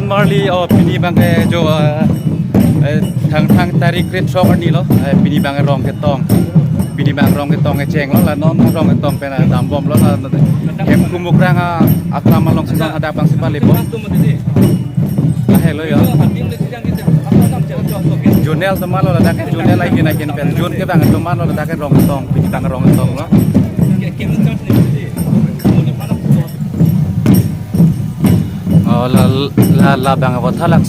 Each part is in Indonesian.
Marli pini bangke jo thang tarik kret sok ni lo pini bangke rong ketong pini bang rong ketong ceng lo la non rong ketong pena dam bom lo la kem kumuk rang akram long sidang ada bang sipa lepo hello yo Junel teman lo la dak Junel lagi naikin pen Jun ke bang teman lo la dak rong ketong pini bang rong ketong lo la bang bothalak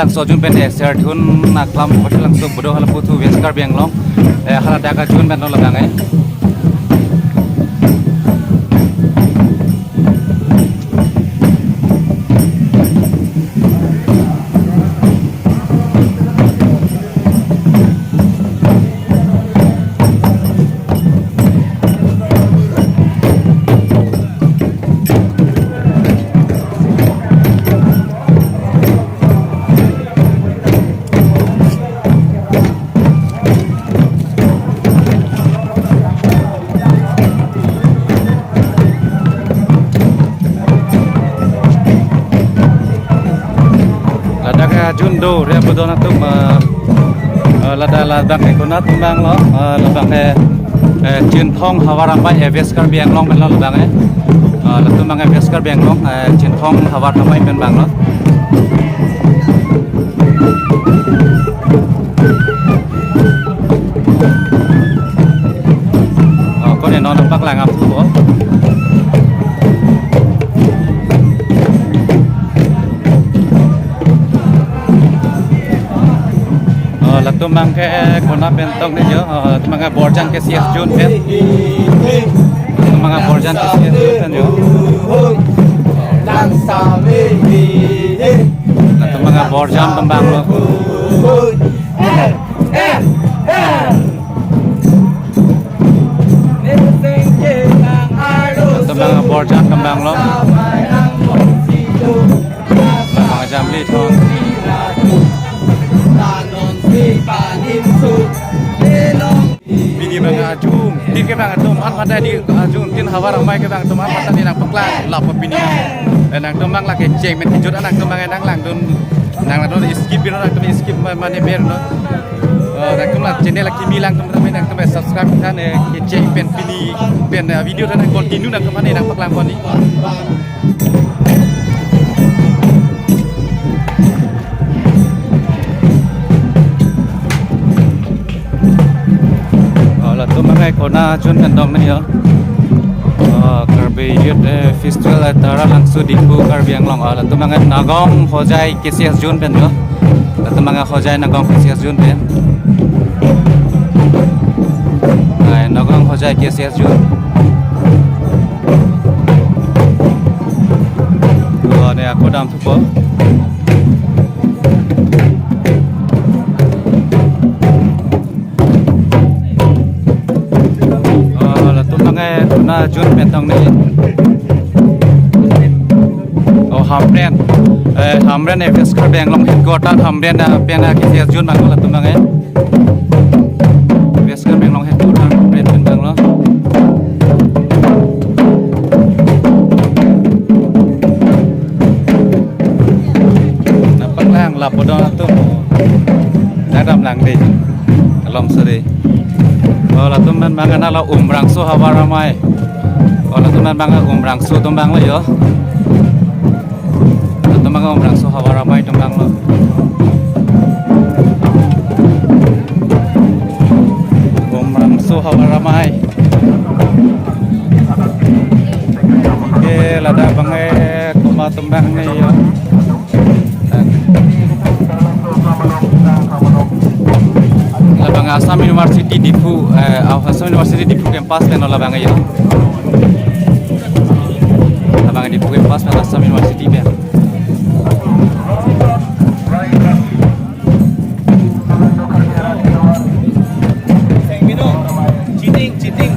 so jun pen exer thun naklam bothalak so bodo hala putu veskar benglong hala daga jun pen lo bang Jundo ria bodona tum lada ladang ekona tumbang lo ladang jin thong hawarambai eveskar benglong ben lo ladang ladang eveskar benglong jin thong hawarambai ben bang lo ko ne non pak lang ap tu tumang ke kona bentong ni jo tumang borjan ke sias jun pen tumang borjan ke sias jun pen jo tumang borjan tembang lo tumang borjan tembang lo tumang jamli thong Bini bang ajum, tin ke bang ajum, an pada di ajum tin hawa ramai ke bang ajum an pada di nang peklan, lap bini nang tumang lagi ceng men hijau anak tumang nang lang dun nang dun skip bino nang tumang skip mana ber no, nang tumang channel lagi milang tumang nang tumang subscribe kan ceng pen bini pen video dan nang continue nang tumang nang peklan koni. Tumangai kona jun kandong na yo karbe yut festival tara langsu dipu karbiang long ala tumangai nagong hojai kesias jun pen yo tumangai hojai nagong kesias jun pen ai nagong hojai kesias jun ne aku dam thupo na jun petong ni hamren veskar benglong headquarter hamren pena kisia jun bang la tumbang veskar benglong headquarter hamren jun bang lo nampak lang la podon tu nadam lang di kalom sore la tumban bangana la umrang so hawaramai ola tumban banga umrang so tumbang lo yo tumbang umrang so hawaramai tumbang lo umrang so hawaramai ke lada bangai kuma tumbang ni yo Assam University Difu, Assam University Difu campus pen ola bangai yo. Bangai Difu campus pen Assam University pen. Cheating.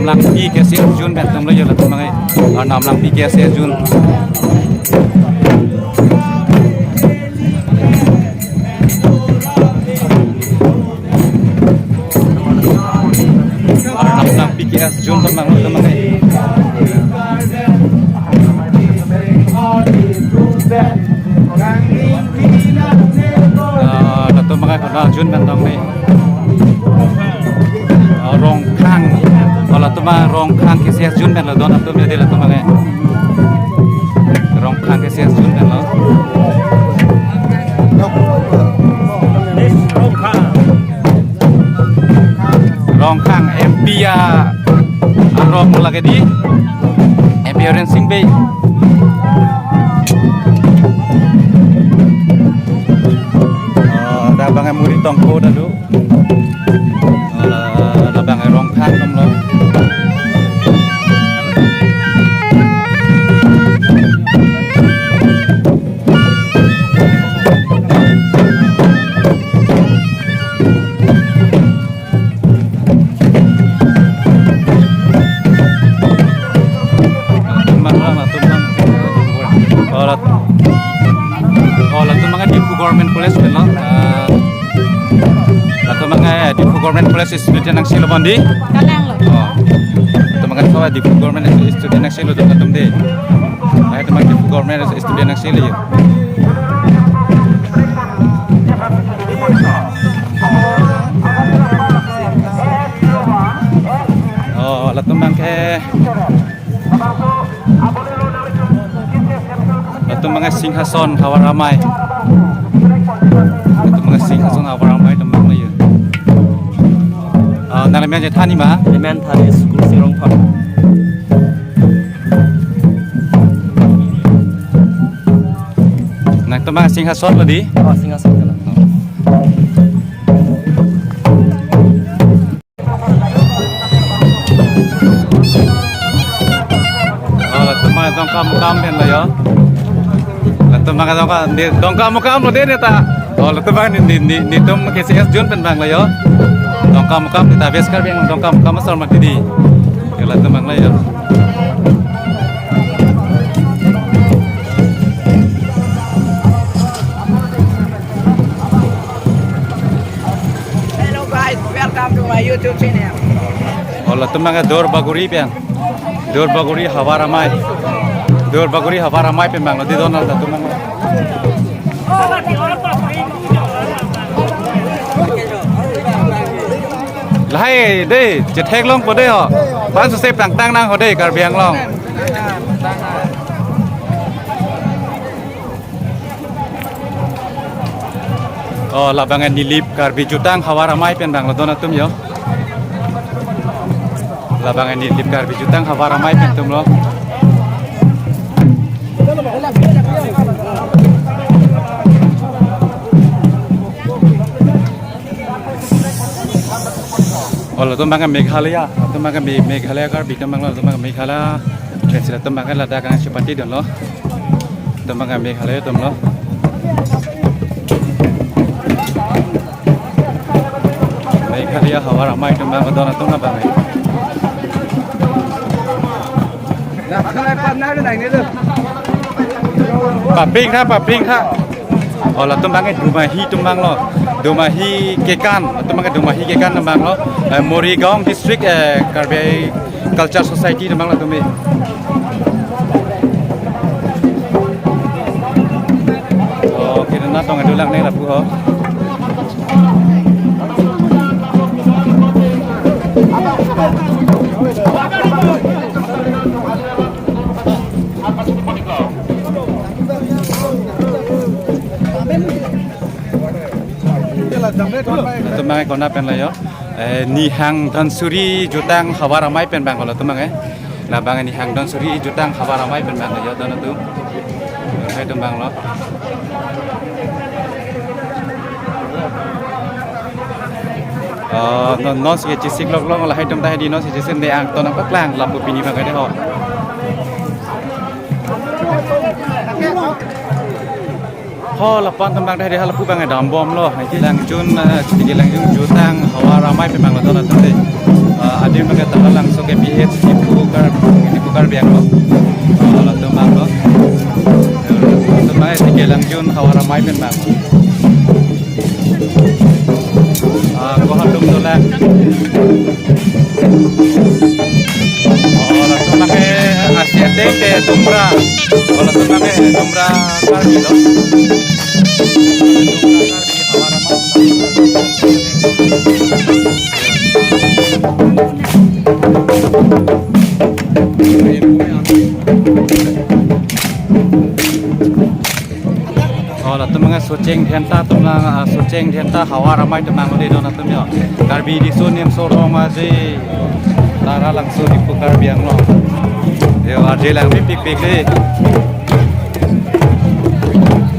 lang pi ke se jun ben tum lo yo la tum mangai nam lang pi ke se jun nam lang pi ke jun tum mangai tum mangai ko jun ben tong ni rong khang kalau tu mah rong khang ke sia jun ben la don tu me de la tu mangai rong khang ke sia jun ben la rong khang empia rong lagi di empia ren sing be dah bangai muri tongko dah tu bangai rong khang tom lo government college belo atau mangai di government college student nang silo bandi kalang lo atau mangai kawa di government student nang silo dong katum de ai teman di government student nang silo ya oh latum mangke latum mangai singhason hawar ramai itu mengasih langsung orang baik teman lagi. Nalaman je thani ma? Nalaman thani school sirong thon. Nak tu mak singhason lagi? Oh singhason kana. Tu mak dongkam ben lah ya. Tu mak dongkam lo deh ta. Oh, tu mak ni tum KCS Jun pen bang lah ya. Dongkam kita beskar bang dongkam masal mak di. Kalau tu mak lah ya. hello guys welcome to my YouTube channel Oh, tu mak dor baguri bang. Dor baguri hawa ramai. Dor baguri hawa ramai pen bang lah di donal tu mak. Lai đây chỉ thèn long vào đây họ bán số xếp tăng năng họ đây cả biếng long là bangan nilip kar bijutang hawa ramai pen bang la dona tum yo la bangan nilip kar bijutang hawa ramai pen tum lo Kalau tu makan Meghalaya, tu makan Meghalaya kar bikin makan tu makan Meghalaya, translate tu makan lada kan sepati dah lo, tu makan Meghalaya tu lo. Meghalaya hawa ramai tu makan dona tu na bangai. Paping ha. Kalau tu makan Dumahi tu makan lo. Dumahi Kekan, atau mungkin Dumahi Kekan namang lo, Morigong District Karbe Culture Society namang lo tumi. Oh, kita nak tong adulang ni lah puho. Tumang ko na pen layo ni hang dan suri jutang hawa ramai pen bang ko tumang na bang ni hang dan suri jutang hawa ramai pen bang layo don tu hai tumang lo non si chisik lok lok la hai tum tai di non si chisik de ang ton ang paklang lap pu pini bang ka de ho ho lapan tembang dah dia lapu bang dam bom lo hai kilang jun jutang hawa ramai pe bang lo ton tu ada yang mengatakan langsung ke BH di Bukar Biang lo, lalu temang lo, temang itu kelang jun hawa ramai memang. Kau hadum tu lah. Lalu temang Asia ke Dumra, lalu temang Dumra kali lo. Hawa lah temang sucing dhenta temang sucing dhenta hawa ramai temang lo di dona temyo. Karbi di sun yang sorong aje tara langsung di Bukar Biang lo. Yo aje lang pik deh.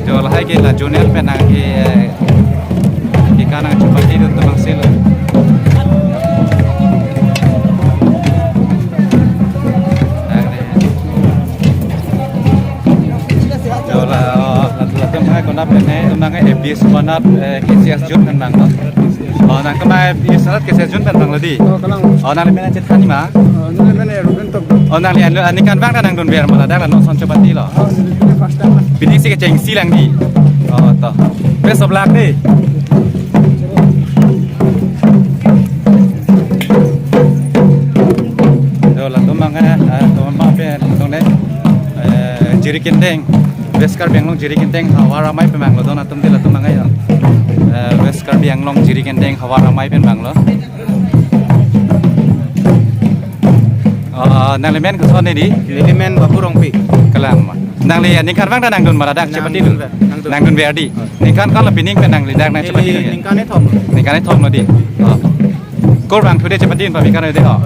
Yo lah ke la junior penang ke kanang cepat itu temang sel. Kenapa ni? Namanya FBS Banat KCS Jun kan bang, no? Oh, nak kemana FBS Banat KCS Jun kan bang lagi? Oh, nak lihat cerita ni mah? Oh, nak lihat ni kan bang kan dun biar malah dah lah nonton cepat ni loh. Bini sih kecing silang di. Oh, toh. Besok belak ni. Jauh lah, tu mangga, tu mangga tu ni jiri kendeng. Beskar Bianglong jiri kenteng hawa ramai pemang lo don atum tila tu mangai ya. Beskar Bianglong jiri kenteng hawa ramai pemang lo. Nang lemen keson ni di. Elemen bapurong pi. Kelam. Nang le ni kan bang nang dun maradak cepati dun. Nang dun berdi. Ni kan kalau pining pe nang lidak nang cepati dun. Ningkane thom. Ningkane thom lo di. Kor bang tu dia cepati dun pabikan ada oh.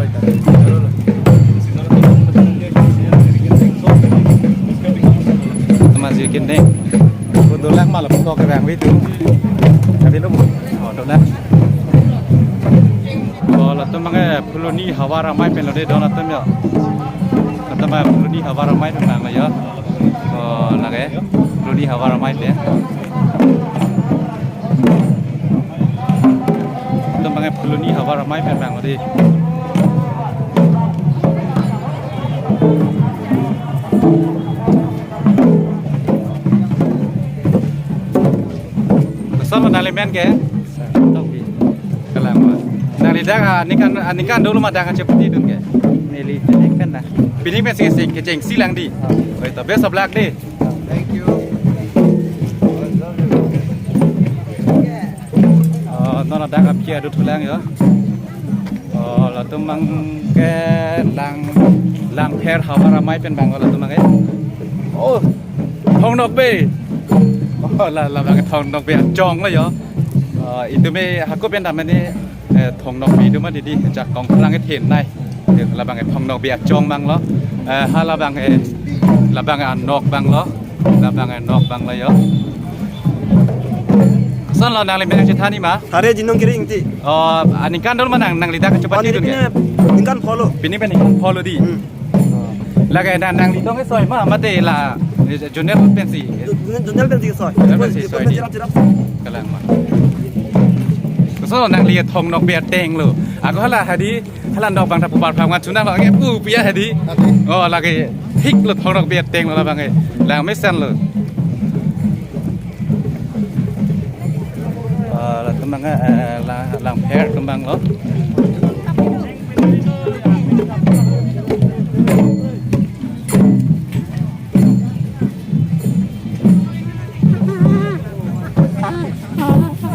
Masih kini, kebetulan malam kau ke bang itu, tapi lu, oh dolan. Kalau tu mengenai koloni hawa ramai pen lode donat tu ya, kata mah koloni hawa ramai tu nang ya, oh lagi, koloni hawa ramai tu. Tu mengenai koloni hawa ramai pen bang lode. Sama nali men ke? Tahu kelam. Nali dah ni kan dulu mah dah kan cepet dun ke? Neli tenek kan dah. Bini men sih kecing silang di. Oh itu besok belak deh. Thank you. Oh nona dah kan kia duduk tulang ya. Oh lalu mang ke lang per hawa ramai pen bang lalu mang ke. Oh hong nok be. Oh lah bang thong nok be jong lah ya. Itu me aku pen dah ni thong nok be itu mah diจากกองพลังเห็นในlah bang thong nok be jong bang lo. Ha lah bang nok bang lo. Lah bang nok bang lah ya. San lo nang le men cerita ni mah. Hari jinong kiri ingti. Oh, ani kan dulu mana nang lidah cepat itu kan? Ingkan follow. Bini bini follow di. Lagi nang lidong ke soy mah mati lah. Junior pensi. Junior pensi soy. Pensi soy di. Kalang mah. So nang lihat thong nok biar teng lo. Aku halah halan dok bang tapu bar prangan cuna lo. Aku pia hadi. Oh lagi hik lo thong nok biar teng lo lah bang. Lang mesan lo. Là kembang lang per kembang lo.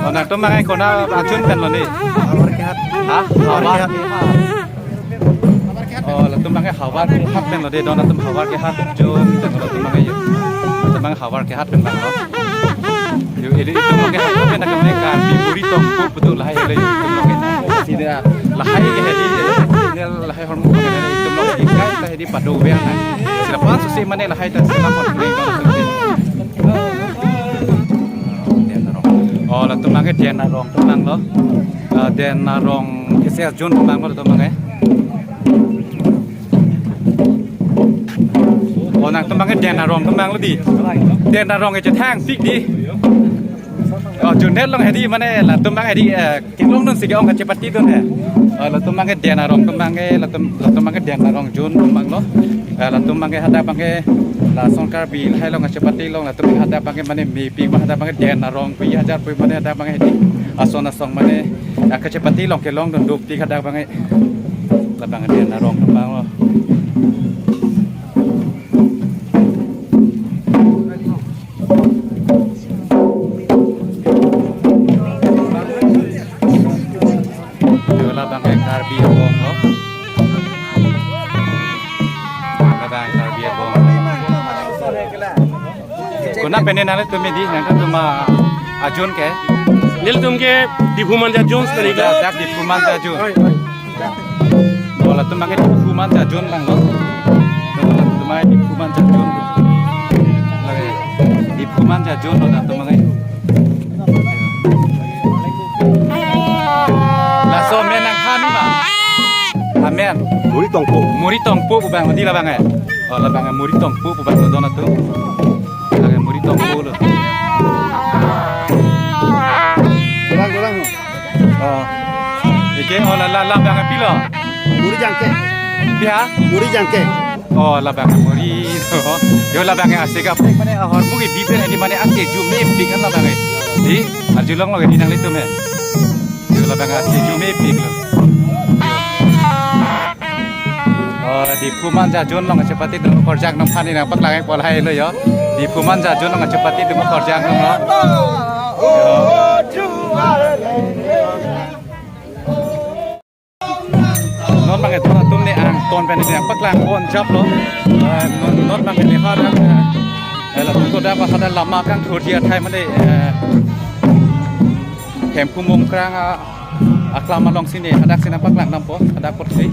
Oh nak tu mangai kona acun pen lo ni. Awar kehat. Hah? Awar kehat. Oh lah tu mangai hawar kehat pen lo de don tu hawar kehat jun tu lo tu mangai. Tu mangai hawar kehat pen bang lo. Itu mungkin aku nak mereka biburi tongku betul lah yang lain itu mungkin tidak lahai hedi ini lahai hormon itu mungkin ikan kita hedi padu biar nak selepas susi mana lahai dan selamat ini oh lah tu mungkin dia narong tu mang lo dia narong kisah Jun tu mang lo tu mungkin oh nak tu mungkin dia narong tu mang lo di dia narong itu tang fik di Junet long hedi mana lah tumang hedi kinglong nun sige ong cepati dun he la tumang ke dian arong tumang ke la tumang ke dian arong jun tumang lo la tumang ke hada bangke la songkar bil hai long cepati long la tumang hada bangke mana mi pi hada bangke dian arong pi hajar pi mana hada bangke hedi asona song mana ke cepati long ke long dun dup ti hada bangke la bangke dian arong tumang lo Karbi bong lo, kadang karbi bong. Kuna penen ale tu medi, nangka tu ma ajun ke? Nil tumke difuman jajun sekali Dah dah di fuman ajun. Bola tu makai di fuman ajun bang lo. Bola tu makai di fuman ajun. Lagi di fuman ajun lo dah tu makai. So menang kami mah, amen. Muri tongpo. Muri tongpo bang, di lah bang eh. Oh lah bang, muri tongpo bang lo dona tu. Lagi muri tongpo lo. Kurang. Oh, ike oh lah bang pilo. Muri jangke. Pia? Muri jangke. Oh lah bang muri. Yo lah bang asik apa? Mana ahor mugi biber di mana asik jume bikin lah bang. Di arjulong lo di nang itu me. Yo lah bang asik jume bikin lo. Di Puman Jajun long cepati tu kerjaan nom pani nak pakai polai lo yo. Di Puman Jajun long cepati tu kerjaan nom lo. Non pakai tu tu ni ang ton pen ni nak pakai pon jap lo. Non pakai ni hal kan. Lalu tu dah pakai lama kan thurdia thai mana kem kumum kerang aklama long sini ada sini pakai nampo ada porsi.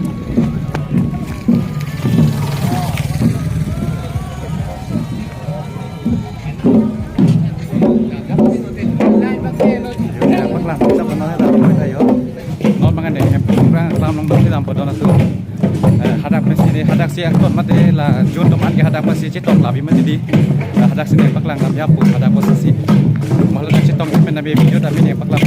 Hadak si aktor mati la jun teman ke hadak masih citok labi mati di hadak sini paklang lam yapu hadak posisi malah citok men nabi video tapi ni paklang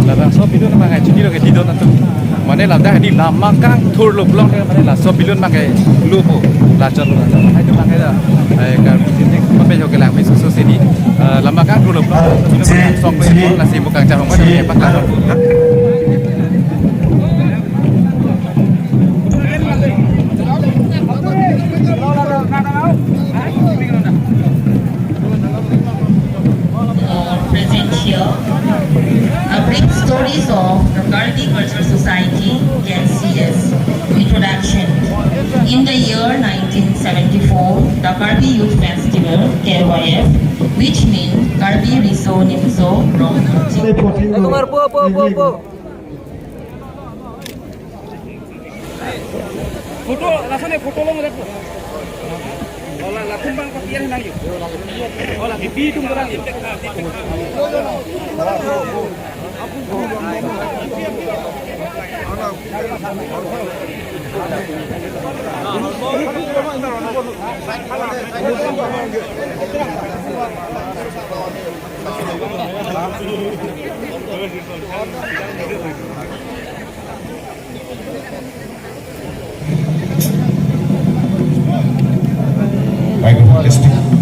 Labang so bilun mangai jadi lo ke tidur nanti. Mana labda di lama kan thur lup long mana lah so bilun mangai lupu lacar lu lacar. Hai tu mangai dah. Kalau sini apa yang kita lakukan susu sini lama kan thur lup long. Bilun mangai song bilun nasi bukan cahong mana ni pakar. Stories of the Karbi Cultural Society KCS. Introduction. In the year 1974, the Karbi Youth Festival KYF, which means Karbi Riso Nimso Rom. Foto, langsung ni foto long lepas. Olah, lakukan bang kopian lagi. Olah, di tu orang ini. Microphone testing.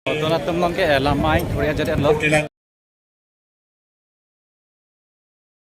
Donat tum nom ke lamai Korea jadi lo.